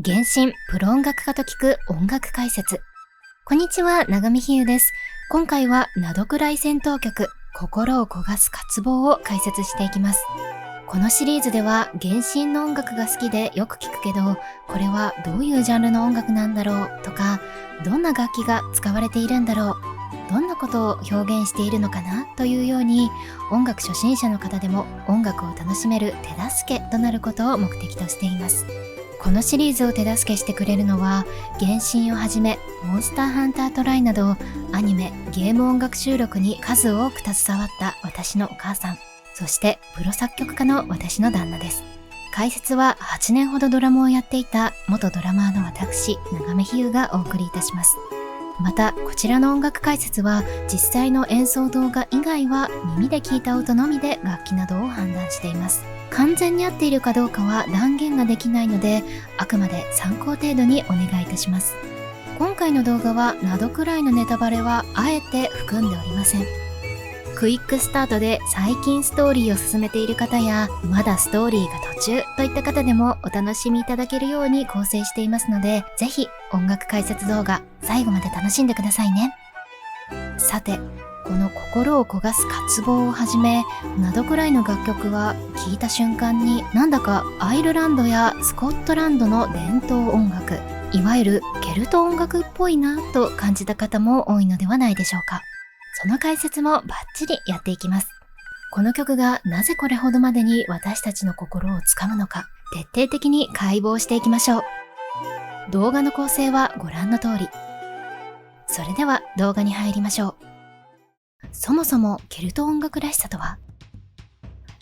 原神プロ音楽家と聞く音楽解説。こんにちは、長見ひゆです。今回はナドクライ戦闘曲心を焦がす渇望を解説していきます。このシリーズでは原神の音楽が好きでよく聞くけど、これはどういうジャンルの音楽なんだろうとか、どんな楽器が使われているんだろう、どんなことを表現しているのかなというように、音楽初心者の方でも音楽を楽しめる手助けとなることを目的としています。このシリーズを手助けしてくれるのは、原神をはじめモンスターハンタートライなどアニメ・ゲーム音楽収録に数多く携わった私のお母さん、そしてプロ作曲家の私の旦那です。解説は8年ほどドラムをやっていた元ドラマーの私、長見ひゆがお送りいたします。またこちらの音楽解説は実際の演奏動画以外は耳で聞いた音のみで楽器などを判断しています。完全に合っているかどうかは断言ができないので、あくまで参考程度にお願いいたします。今回の動画はナドくらいのネタバレはあえて含んでおりません。クイックスタートで最近ストーリーを進めている方や、まだストーリーが途中といった方でもお楽しみいただけるように構成していますので、ぜひ音楽解説動画最後まで楽しんでくださいね。さて、この心を焦がす渇望をはじめ、ナドくらいの楽曲は聴いた瞬間になんだかアイルランドやスコットランドの伝統音楽、いわゆるケルト音楽っぽいなと感じた方も多いのではないでしょうか。その解説もバッチリやっていきます。この曲がなぜこれほどまでに私たちの心をつかむのか、徹底的に解剖していきましょう。動画の構成はご覧の通り。それでは動画に入りましょう。そもそもケルト音楽らしさとは？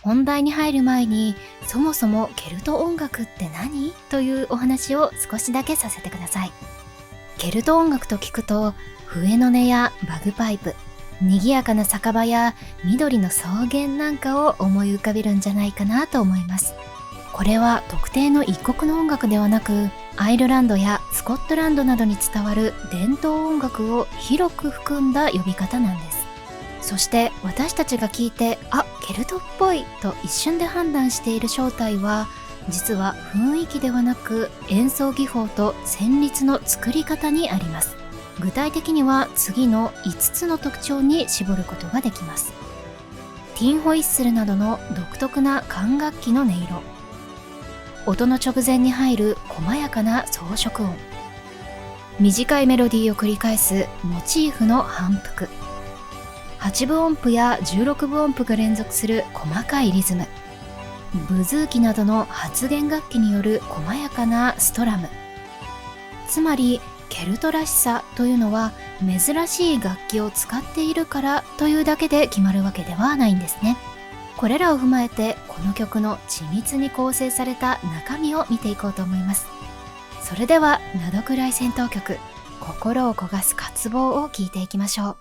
本題に入る前に、そもそもケルト音楽って何？というお話を少しだけさせてください。ケルト音楽と聞くと、笛の音やバグパイプ、賑やかな酒場や緑の草原なんかを思い浮かべるんじゃないかなと思います。これは特定の一国の音楽ではなく、アイルランドやスコットランドなどに伝わる伝統音楽を広く含んだ呼び方なんです。そして私たちが聞いて、あ、ケルトっぽいと一瞬で判断している正体は、実は雰囲気ではなく演奏技法と旋律の作り方にあります。具体的には次の5つの特徴に絞ることができます。ティンホイッスルなどの独特な管楽器の音色、音の直前に入る細やかな装飾音、短いメロディーを繰り返すモチーフの反復、8分音符や16分音符が連続する細かいリズム、ブズーキなどの発弦楽器による細やかなストラム。つまりケルトらしさというのは珍しい楽器を使っているからというだけで決まるわけではないんですね。これらを踏まえて、この曲の緻密に構成された中身を見ていこうと思います。それではナドくらい戦闘曲心を焦がす渇望を聴いていきましょう。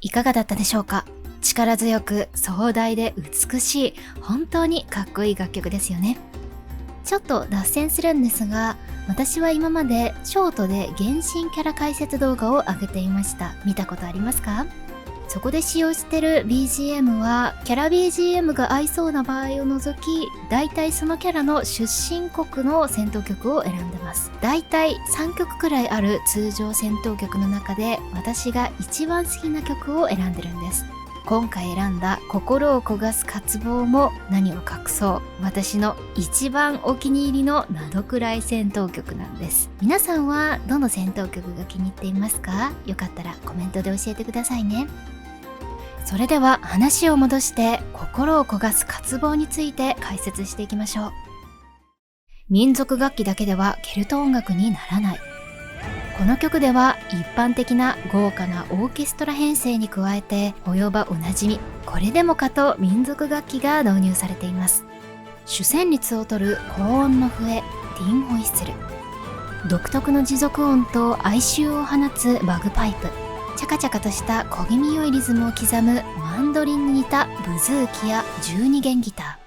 いかがだったでしょうか？力強く壮大で美しい、本当にかっこいい楽曲ですよね。ちょっと脱線するんですが、私は今までショートで原神キャラ解説動画を上げていました。見たことありますか？そこで使用してる BGM はキャラ BGM が合いそうな場合を除き、だいたいそのキャラの出身国の戦闘曲を選んでます。だいたい3曲くらいある通常戦闘曲の中で、私が一番好きな曲を選んでるんです。今回選んだ心を焦がす渇望も何を隠そう、私の一番お気に入りのナドくらい戦闘曲なんです。皆さんはどの戦闘曲が気に入っていますか？よかったらコメントで教えてくださいね。それでは話を戻して心を焦がす渇望について解説していきましょう。民族楽器だけではケルト音楽にならない。この曲では一般的な豪華なオーケストラ編成に加えて、及ばおなじみこれでもかと民族楽器が導入されています。主旋律を取る高音の笛、ティンホイッスル、独特の持続音と哀愁を放つバグパイプ、チャカチャカとした小気味よいリズムを刻むマンドリンに似たブズーキや12弦ギター、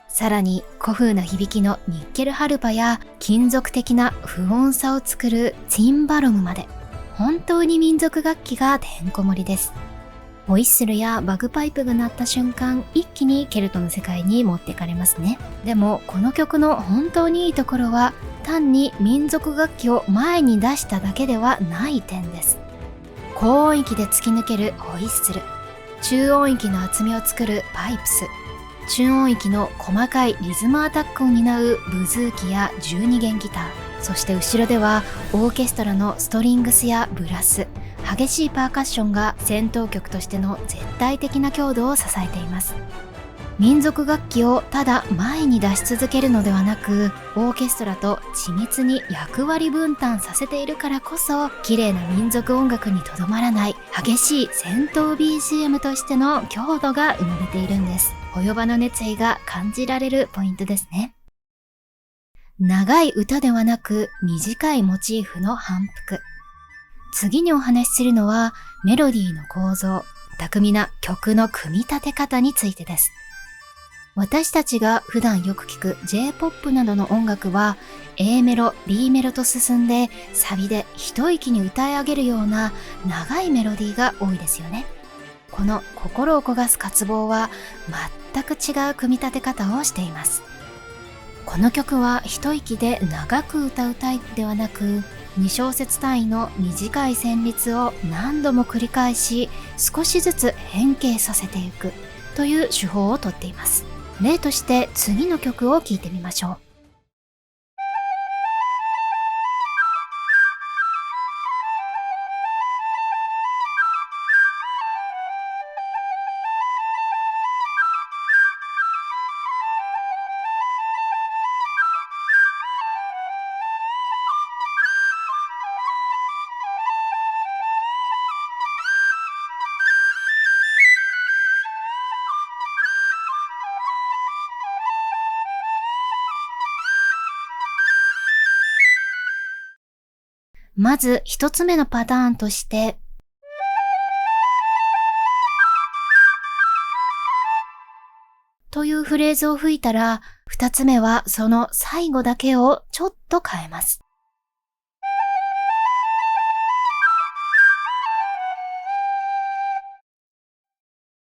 さらに古風な響きのニッケルハルパや金属的な不穏さを作るティンバロムまで、本当に民族楽器がてんこ盛りです。ホイッスルやバグパイプが鳴った瞬間、一気にケルトの世界に持っていかれますね。でもこの曲の本当にいいところは、単に民族楽器を前に出しただけではない点です。高音域で突き抜けるホイッスル、中音域の厚みを作るパイプス、中音域の細かいリズムアタックを担うブズーキや12弦ギター、そして後ろではオーケストラのストリングスやブラス、激しいパーカッションが戦闘曲としての絶対的な強度を支えています。民族楽器をただ前に出し続けるのではなく、オーケストラと緻密に役割分担させているからこそ、綺麗な民族音楽にとどまらない激しい戦闘 BGM としての強度が生まれているんです。及ばぬ熱意が感じられるポイントですね。長い歌ではなく短いモチーフの反復。次にお話しするのはメロディーの構造、巧みな曲の組み立て方についてです。私たちが普段よく聞く J-POP などの音楽は A メロ、B メロと進んでサビで一息に歌い上げるような長いメロディーが多いですよね。この心を焦がす渇望は全く違う組み立て方をしています。この曲は一息で長く歌うタイプではなく、2小節単位の短い旋律を何度も繰り返し少しずつ変形させていくという手法をとっています。例として次の曲を聴いてみましょう。まず一つ目のパターンとして、というフレーズを吹いたら、二つ目はその最後だけをちょっと変えます。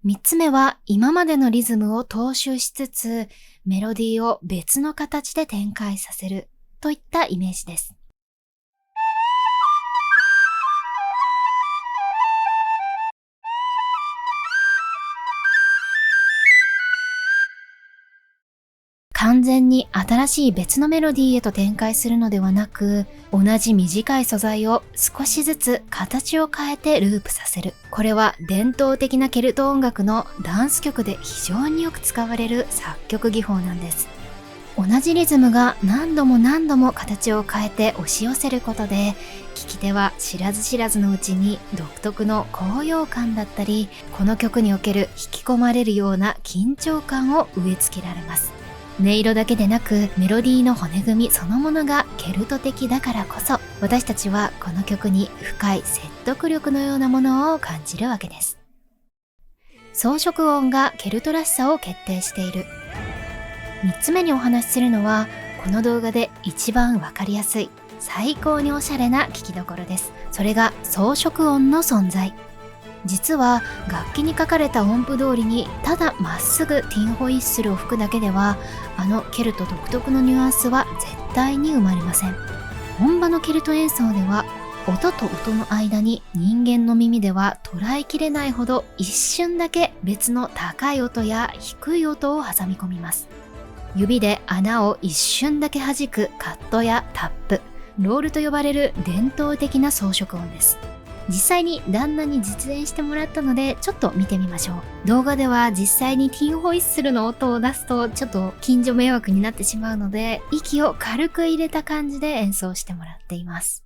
三つ目は今までのリズムを踏襲しつつ、メロディーを別の形で展開させるといったイメージです。完全に新しい別のメロディーへと展開するのではなく、同じ短い素材を少しずつ形を変えてループさせる。これは伝統的なケルト音楽のダンス曲で非常によく使われる作曲技法なんです。同じリズムが何度も何度も形を変えて押し寄せることで、聴き手は知らず知らずのうちに独特の高揚感だったり、この曲における引き込まれるような緊張感を植え付けられます。音色だけでなくメロディーの骨組みそのものがケルト的だからこそ、私たちはこの曲に深い説得力のようなものを感じるわけです。装飾音がケルトらしさを決定している。3つ目にお話しするのは、この動画で一番わかりやすい、最高におしゃれな聞きどころです。それが装飾音の存在。実は楽器に書かれた音符通りにただまっすぐティンホイッスルを吹くだけでは、あのケルト独特のニュアンスは絶対に生まれません。本場のケルト演奏では、音と音の間に人間の耳では捉えきれないほど一瞬だけ別の高い音や低い音を挟み込みます。指で穴を一瞬だけ弾くカットやタップ、ロールと呼ばれる伝統的な装飾音です。実際に旦那に実演してもらったので、ちょっと見てみましょう。動画では実際にティンホイッスルの音を出すとちょっと近所迷惑になってしまうので、息を軽く入れた感じで演奏してもらっています。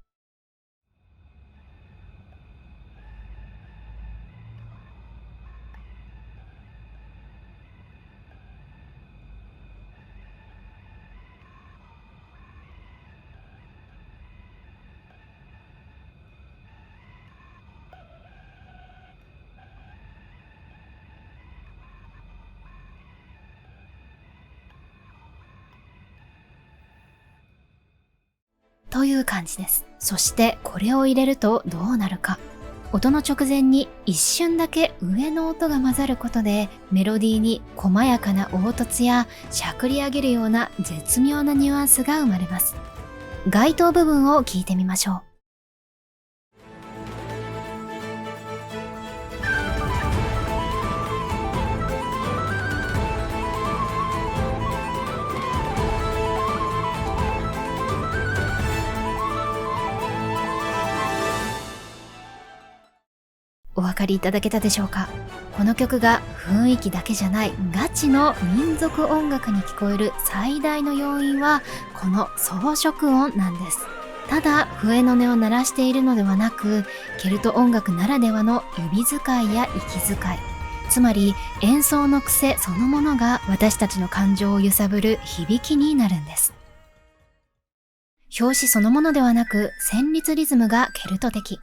という感じです。そしてこれを入れるとどうなるか。音の直前に一瞬だけ上の音が混ざることで、メロディーに細やかな凹凸やしゃくり上げるような絶妙なニュアンスが生まれます。該当部分を聞いてみましょう。お分かりいただけたでしょうか。この曲が雰囲気だけじゃないガチの民族音楽に聞こえる最大の要因は、この装飾音なんです。ただ笛の音を鳴らしているのではなく、ケルト音楽ならではの指使いや息遣い、つまり演奏の癖そのものが私たちの感情を揺さぶる響きになるんです。拍子そのものではなく、旋律リズムがケルト的。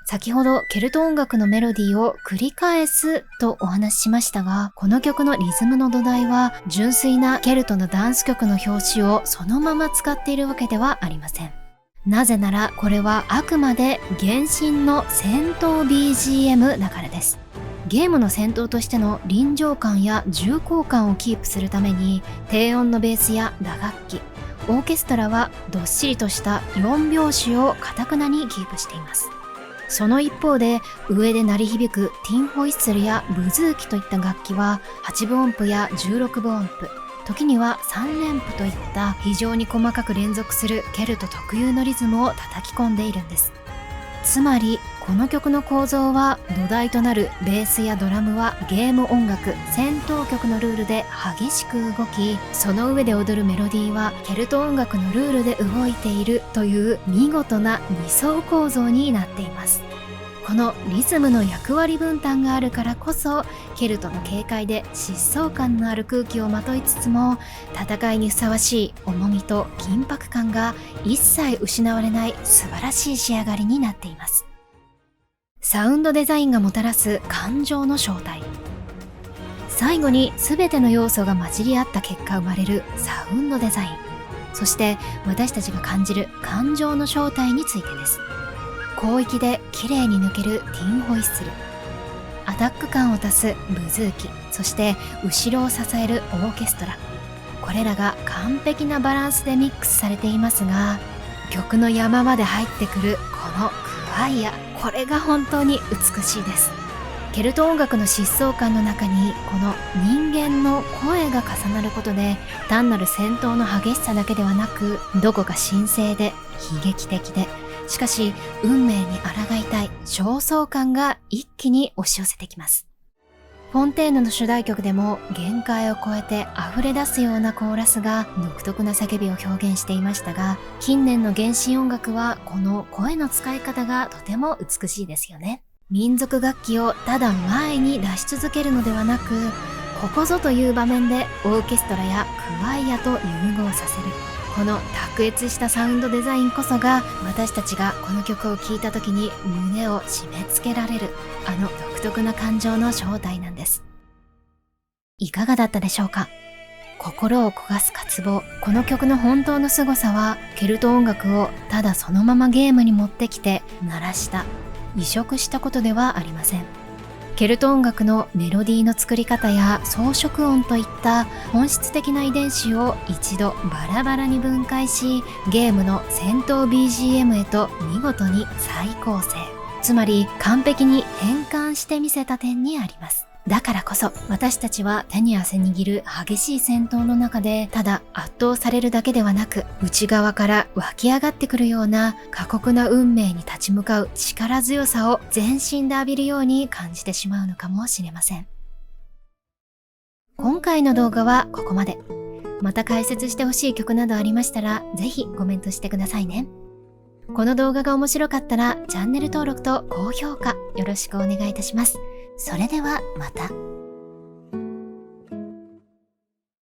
先ほどケルト音楽のメロディーを繰り返すとお話ししましたが、この曲のリズムの土台は純粋なケルトのダンス曲の拍子をそのまま使っているわけではありません。なぜならこれはあくまで原神の戦闘 BGM だからです。ゲームの戦闘としての臨場感や重厚感をキープするために、低音のベースや打楽器、オーケストラはどっしりとした4拍子を堅くなにキープしています。その一方で、上で鳴り響くティンホイッスルやブズーキといった楽器は8分音符や16分音符、時には3連符といった非常に細かく連続するケルト特有のリズムを叩き込んでいるんです。つまりこの曲の構造は、土台となるベースやドラムはゲーム音楽、戦闘曲のルールで激しく動き、その上で踊るメロディーはケルト音楽のルールで動いているという見事な2層構造になっています。このリズムの役割分担があるからこそ、ケルトの軽快で疾走感のある空気をまといつつも、戦いにふさわしい重みと緊迫感が一切失われない素晴らしい仕上がりになっています。サウンドデザインがもたらす感情の正体。最後に全ての要素が混じり合った結果生まれるサウンドデザイン。そして私たちが感じる感情の正体についてです。広域で綺麗に抜けるティンホイッスル、アタック感を足すブズーキ、そして後ろを支えるオーケストラ。これらが完璧なバランスでミックスされていますが、曲の山まで入ってくるこのクワイア、これが本当に美しいです。ケルト音楽の疾走感の中にこの人間の声が重なることで、単なる戦闘の激しさだけではなく、どこか神聖で悲劇的で、しかし運命に抗いたい焦燥感が一気に押し寄せてきます。フォンテーヌの主題曲でも限界を超えて溢れ出すようなコーラスが独特な叫びを表現していましたが、近年の原神音楽はこの声の使い方がとても美しいですよね。民族楽器をただ前に出し続けるのではなく、ここぞという場面でオーケストラやクワイアと融合させる。この卓越したサウンドデザインこそが、私たちがこの曲を聴いた時に胸を締め付けられる、あの独独特な感情の正体なんです。いかがだったでしょうか？心を焦がす渇望。この曲の本当の凄さは、ケルト音楽をただそのままゲームに持ってきて鳴らした、移植したことではありません。ケルト音楽のメロディーの作り方や装飾音といった本質的な遺伝子を一度バラバラに分解し、ゲームの戦闘 BGM へと見事に再構成。つまり完璧に変換してみせた点にあります。だからこそ私たちは手に汗握る激しい戦闘の中でただ圧倒されるだけではなく、内側から湧き上がってくるような過酷な運命に立ち向かう力強さを全身で浴びるように感じてしまうのかもしれません。今回の動画はここまで。また解説してほしい曲などありましたらぜひコメントしてくださいね。この動画が面白かったらチャンネル登録と高評価よろしくお願いいたします。それではまた。